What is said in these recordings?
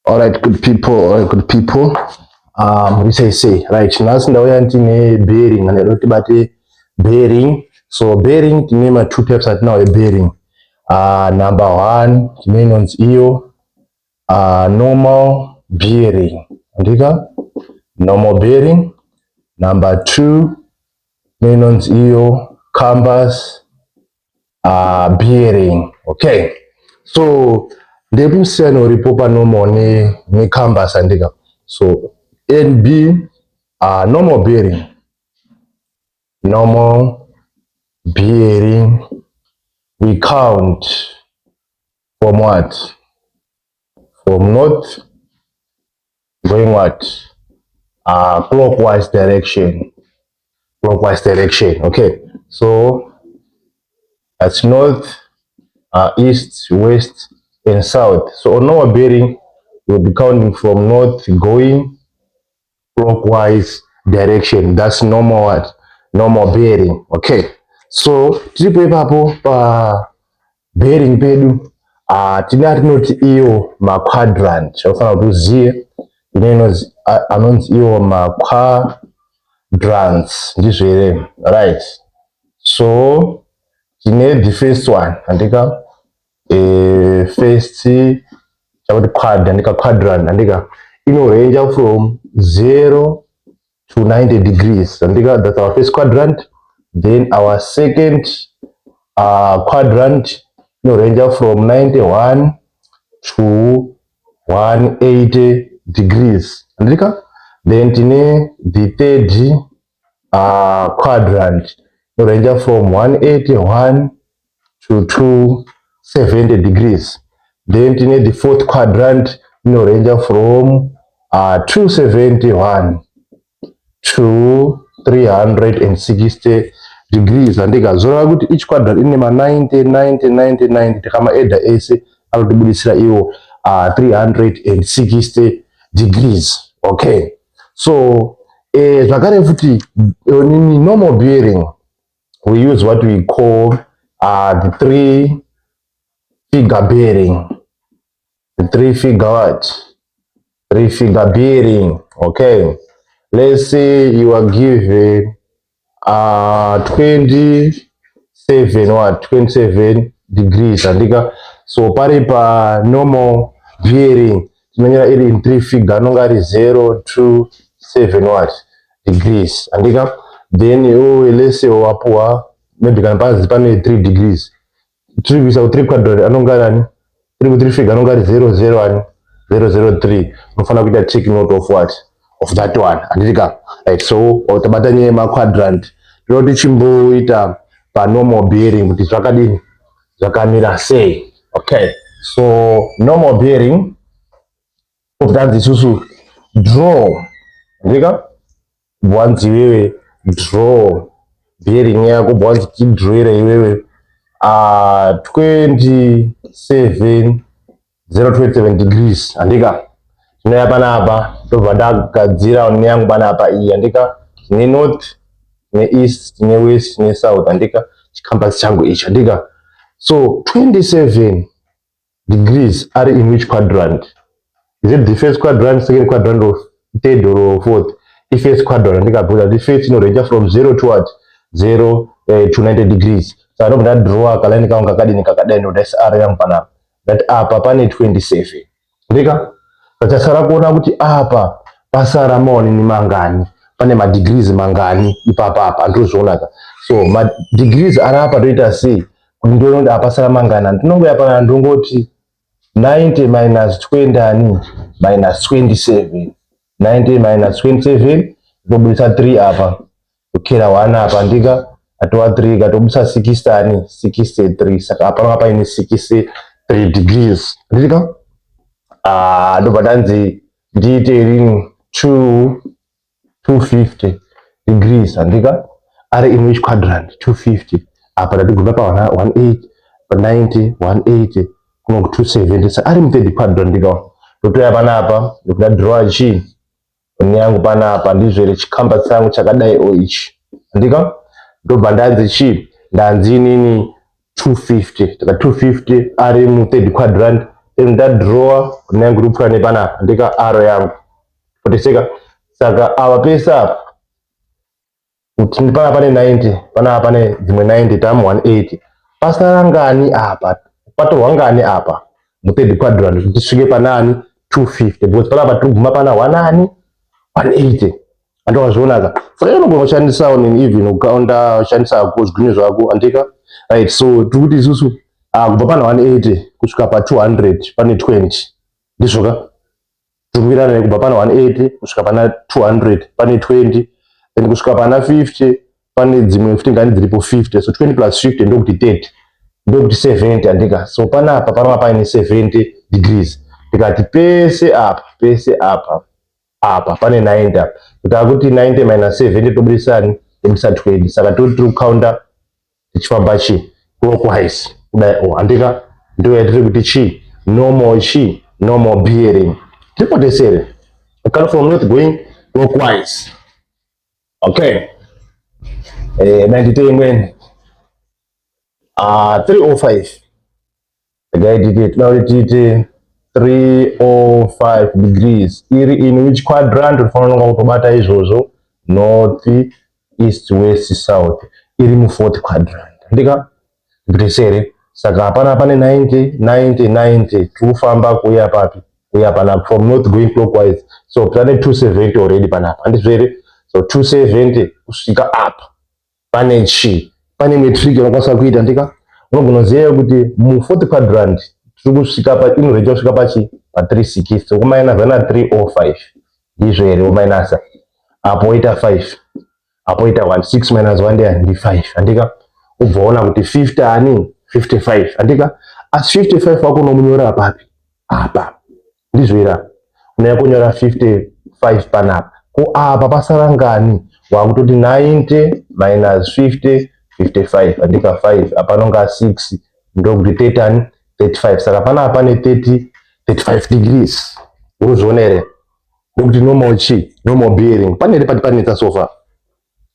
All right, good people. All right, good people. We say right. Nasi ndauya ndine bearing and rotibate bearing. So bearing tine two types at now a bearing. Number one tinenonzi iyo normal bearing. Andika normal bearing. Number two tinenonzi iyo canvas bearing. Okay. So ndekusiyana uripo panomo ne canvas andika. So NB normal bearing. Normal bearing we count from what? From north going what? Clockwise direction. Clockwise direction. Okay. So that's north, east, west, and south. So on normal bearing, we'll be counting from north going clockwise direction. That's normal what? Normal bearing. Okay. So tiripo ipapo pa bearing pedu tinoti iyo ma quadrant. Chofana kuziye anonzi iyo ma quadrants ndizvo here. Right. So tine the first one andika first andika quadrant andika range from 0 to 90 degrees andika that's our first quadrant. Then our second quadrant range from 91 to 180 degrees andika. Then tine the third quadrant range from 181 to 270 degrees. Then tine the fourth quadrant range from 271 to 360 degrees andika. Zora kuti each quadrant ine ma 90 90 90 90 tikama eda ese alotibudisira iwo 360 degrees. Okay. So zvakare futi in normal bearing we use what we call the three figure bearing. The three figure what? Three figure bearing. Okay. Let's say you are given 27 degrees andika. So pari pa normal bearing tinonyera iri in three figure anonga ari 0 to 7 what degrees andika. Then let's say wapuwa maybe kana panzi pane 3 degrees 3 quadrant anonga ari 3 figure anonga ari 0 003 unofana kuita take note of what? Of that one andika. Right. So tabata nye ma quadrant tinoti chimboita pa normal bearing kuti zvakadini zvakamira sei. Okay. So normal bearing utanzi isusu draw andika bwanzi wewe draw bearing yako bwanzi tidrawere iwewe 027 degrees andika. Tinoya panapa tobva ndagadzira one yangu panapa iyi andika. Tine north, tine east, tine west, tine south andika. Chikambasi changu ichi andika. So 27 degrees are in which quadrant? Is it the first quadrant, second quadrant, or third or fourth? The first quadrant andika. But the first range from 0 to what? 0 to 90 degrees. So I don't know draw kalani kaunga kadini kakadeno that's are yang panapa. That apa pane 27 andika. Tachasara kuona kuti apa pasara maoni ni mangani, pane ma degrees mangani ipapa ndozvoonaka. So ma degrees ari apa toita sei kuti ndione kuti apasara mangani. Tinongoya pana ndongoti 90 minus 20 ani minus 27 90 minus 27 tobudisa 3 apa tokera 1 apa ndika atova 3 katobudisa 60 ani 63. Saka apa panga paine 63 degrees ndika. Ndobadanzi ndiite rini 250 degrees andika. Are in which quadrant? 250 apa ndatigunda pa 180 pa 90 180 kuno 270. Saka ari mthird quadrant ndika. Totoya panapa ndikuda draw chi one yangu panapa ndizvere chikamba changu chakadai o ichi andika. Ndobva ndanzi chi ndanzi nini 250 taka 250 ari mthird quadrant nda draw ne group kane pana ndika arrow yangu poteseka saka apa pesa apa kuti pana pane 90 pana pane dzimwe 90 tamu 180 pasara ngani apa patorwa ngani apa mu third quadrant kuti tisvike panani 250 because panapa tiri kuguma pana 180 andowazvionaka saka inogona kushandisawo nini even ukaunda ushandisa kuzvinhu zvako andika right. So tiri kuti isusu kubva pana 180 kusvika pa 200 pane 20 ndizvoka tikumirana kubva pana 180 kusvika pana 200 pane 20 then kusvika pana 50 pane dzimwe 50 ngani dziripo 50 so 20 plus 50 ndokuti 30 ndokuti 70 andika. So panapa panova paine 70 degrees tikati pese apa pane 90 apa kuti akuti 90 minus 70 tobudisani tobudisa 20 saka tiri kukaunda tichifamba chi clockwise kudai andika ndo yatiri kuti chi normal bearing tipotesere come from not going clockwise. Okay, 90 imweni 305 tiite 305 degrees iri in which quadrant unofanira kutobata izvozvo north east west south iri mu fourth quadrant ndika nditesere saka hapana pane 90 tufamba kuya papi kuya panapa from north going clockwise so pane 270 already panapa andizvere so 270 kusvika apa pane chi pane metric inokwanisa kuita ndika unogona kuziva kuti mu fourth quadrant tiri kusvika pa inorecha kusvika pachi pa 360 so kumainasa na 305 ndizvo here umainasa apo oita 5 apo oita 1 6 minus 1 ndi 5 andika ubvaona kuti 50 ani 55 andika asi 55 wako unomunyora papi apa ndizvo here unaya kunyora 55 panapa ko apa pasara ngani wakutoti 90 minus 50 55 andika 5 apa nonga 6 ndokuti 30 35 saka panapa pane 35 degrees urozviona here ndokuti normal bearing panere pati panetsa sofa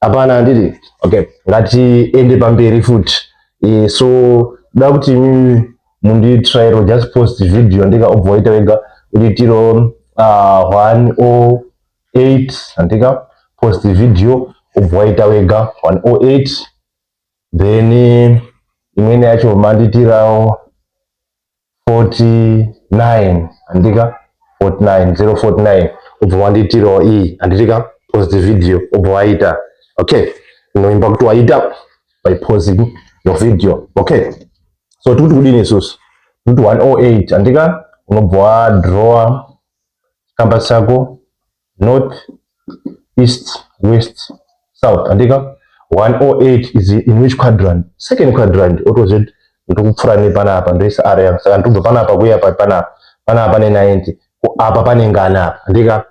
hapana handiti. Okay, ngatiende pamberi futi so da kuti munditrairo just post video ndika ubva waita wega uditiro 108 andika post video ubva waita wega 108 then imweni yacho manditirawo 49 andika 49 049 ubva wanditirawo iyi anditika post video ubva waita. Okay, inoimba kuti waita by pausing your video. Okay, so tikuti kudini isusu tikuti 108 andika unobva wadraw canvas chako north east west south andika 108 is in which quadrant? Second quadrant. Opposite ndokupfura nepanapa ndoisa area yangu saka ndobva panapa kuya panapa pane 90 apa pane ngana apa andika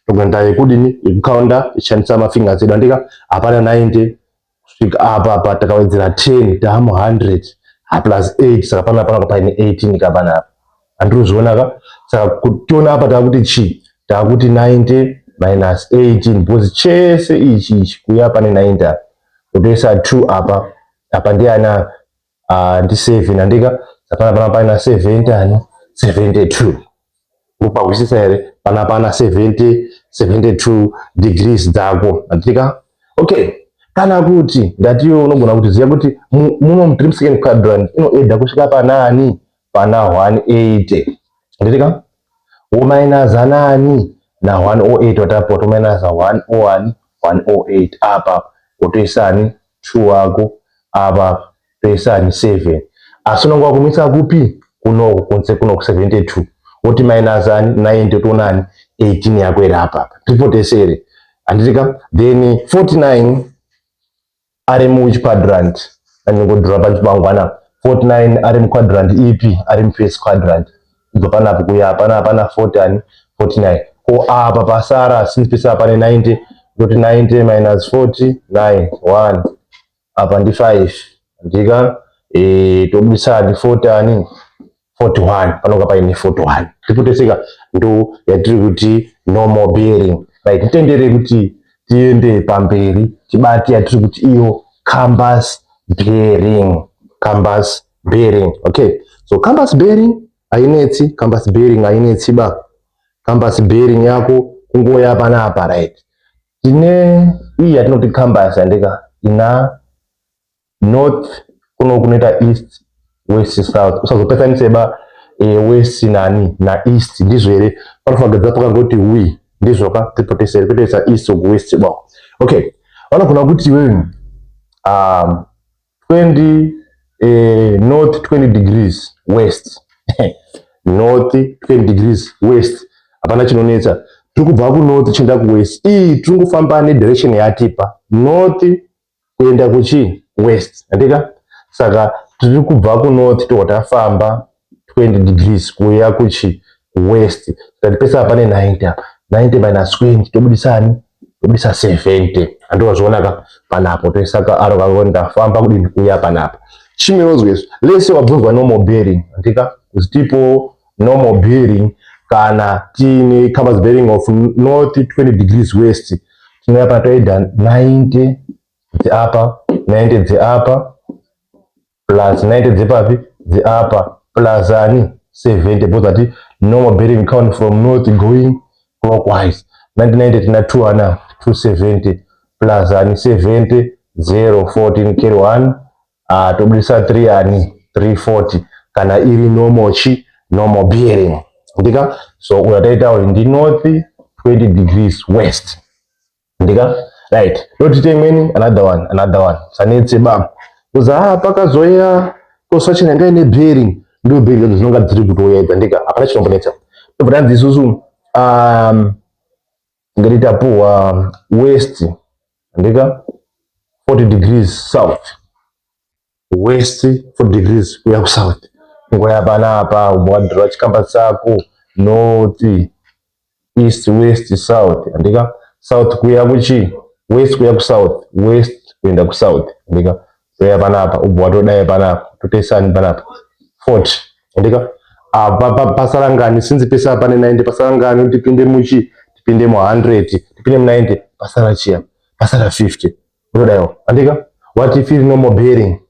togenda yekudini yekukaunda ichishandisa mafingers edu andika hapana 90 kusvika apa takawedzera 10 tamu 100 plus 8 saka panapa paine 18 kapanapa andirozvionaka saka kutiona apa takuti chi takuti 90 minus 18 because chese ichi kuya pane 90 kutoisa 2 apa ndiana ndi 7 andika panapa paina 70 ano 72 upahwisisa here panapa 72 degrees dzako andika. Okay, kana kuti ndatiyo unogona kutiziva kuti muno mu second quadrant inoeda kusvika panani pana 180 andika womainaza nani na 108 watapo tomainaza 101 108 apa utoisani 2 wako apa toisani 7 asi unonga wakumisa kupi kuno kunze kuno ku 72 woti mainazani 90 tonani 18 yako iri apa tipotesere anditika then 49 ari mu quadrant andingodhura pachibangwana 49 ari mu quadrant ipi ari mu first quadrant kubva panapo kuya pana 49 ko apa pasara since pesa pane 90 ndoti 90 minus 49 1 apa ndi 5 ndika tobudisa ndi 41 panonga paine 41 tipoteseka ndo yatiri kuti normal bearing right. Titendere kuti tiende pamberi tibati yatiri kuti iyo canvas bearing. Okay, so canvas bearing ainetsi, compass bearing ainetsi ba. Compass bearing yako kungoya panapa, right? Tine iyi yatinoti compass andika ina north kuno kunoita east west south. Usazopetsanise ba west nani na east ndizvo here panofangadza pakangoti wi ndizvo ka tipotesere kutoisa east west ba. Okay, vanogona kuti iwewe 20 north 20 degrees west north 20 degrees west hapana chinonetsa. Tiri kubva kunorth chienda kuwest, iyi tiri kufamba nedirection yatipa north kuenda kuchi west andika. Saka tiri kubva kunorth tobva tafamba 20 degrees kuya kuchi west. Saka tipesa pane 90 apa, 90 minus 20 tobudisani, tobudisa 70. Andozvionaka panapo toisaka aro kako ndafamba kudini kuya panapa. Chimweozwe lese wabvunzwa normal bearing andika zitipo normal bearing kana tiine compass bearing of north 20 degrees west tinoya pana toida 90 dzeapa, 90 dzeapa plus 90 dzepapi dzeapa plus ani 70 because normal bearing count from north going clockwise. 90 tina 2 ana 270 plus ani 70 0 14 carry 1 tobudisa 3 ani 340 kana iri normal chi normal bearing ndika. So unataita uri ndi north 20 degrees west ndika, right? Lotite imweni another one sanetse ba kuza pakazoya kosachina ngaine bearing ndo bearing dzinonga dziri kutoyedza ndika hapana chinombonetsa. Tobva tanzisusu ngatita puwa west ndika 40 degrees south, west 40 degrees kuya kusouth. Ngoya panapa ubwadhira chikamba chako north east west south andika, south kuya kuchi west kuya kusouth, west kuenda kusouth andika. Toya panapa ubwa todaya panapa totoisani panapa 40 andika. Apa pasarangani sinzi pesa pane 90 pasarangani tipinde muchi tipinde mu 100 tipinde mu 90 pasara chia pasara 50 todayo andika. What if iri normal bearing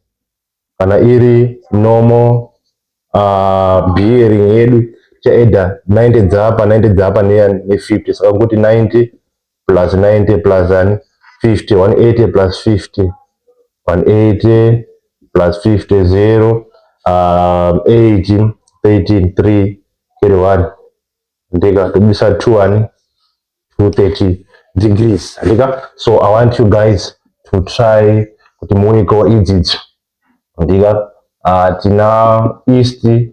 kana iri normal bearing yedu chaeda 90 dzapa 90 dzapa ne 50. Saka kuti 90 plus 90 plus 50 180 plus 50 180 plus 50 0 18 13 3 carry 1 ndika tobisa 2 230 degrees ndika. So I want you guys to try kuti muiko idzidzi ndika. Tina east 20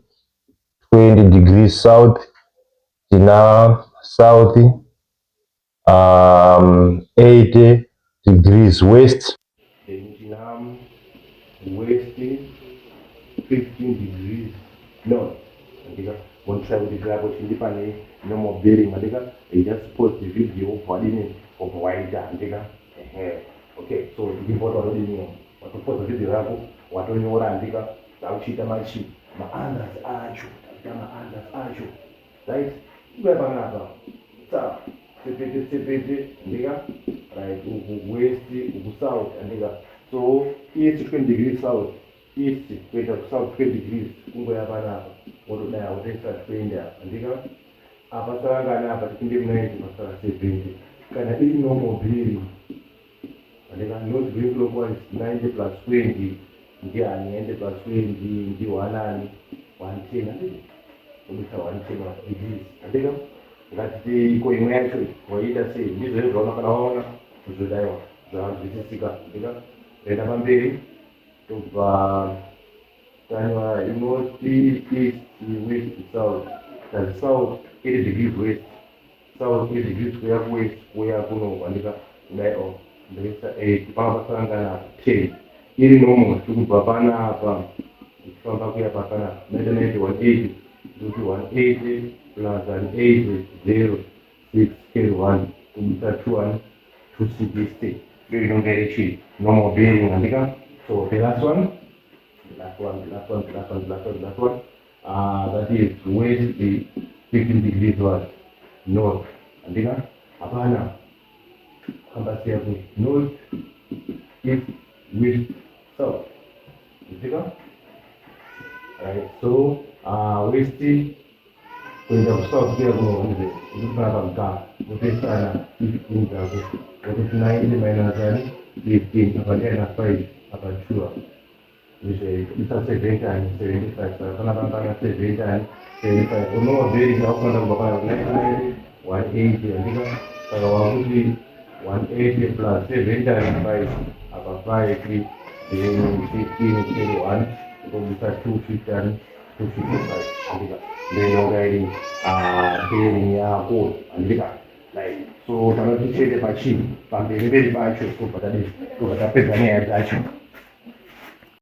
degrees south, tina south 80 degrees west, tina west 15 degrees north andika. Wontra kuti grapo chindi pane normal bearing andika. I just post the video for dini of waita andika. Okay, so ndipota rodini watopoza video yako watonyora andika tauchita machi maandas acho taita maandas acho, right? Kuya panapa sa sepete ndika, right? Uku west uku south andika. So east 20 degrees south, east kuenda south 20 degrees kungoya panapa wotodaya wotoisa 20 andika. Apa sarangana apa tipinde 90 pasara 70 kana iri normal bearing andika. Not going clockwise 90 plus 20 ndiani 90 plus 20 ndi 110 andika. Ubisa 110 degrees andika. Ngati iko imwe yacho waita sei ndizvo zvaona kana waona kuzodaiwa zvanzwisisika andika. Renda pamberi tobva tanyora north east west south. That's south 80 degrees west, south 80 degrees kuya kuwest kuya kuno andika. Kudai ndesa 8 pakapasangana 10 iri normal tikubva panapa tichifamba kuya pasana 90 180 ndokuti 180 plus 180 0 6 carry 1 kubisa 2 260 ndio inonga iri normal bearing andika. So the last one that is west 15 degrees north andika. Hapana compass yako north east west south andika, right? So west kwenda kusouth pia kuna 100 ukifanya pamkaa ukifanya 15 zako ukifanya ile minus yani 15 ukapatia na 5 hapa chua bisa 70 and 75 sana kana 70 and 75 uno very na kwenda kwa 180 andika kwa wakuti 180 plus 70 and 5 hapa 5 then 15 kilo 1 kwa bisa 250 and 255 andika then already bearing yako andika like so tanto dicete facile pambere veri bacio scopa da lì dove da pedania bacio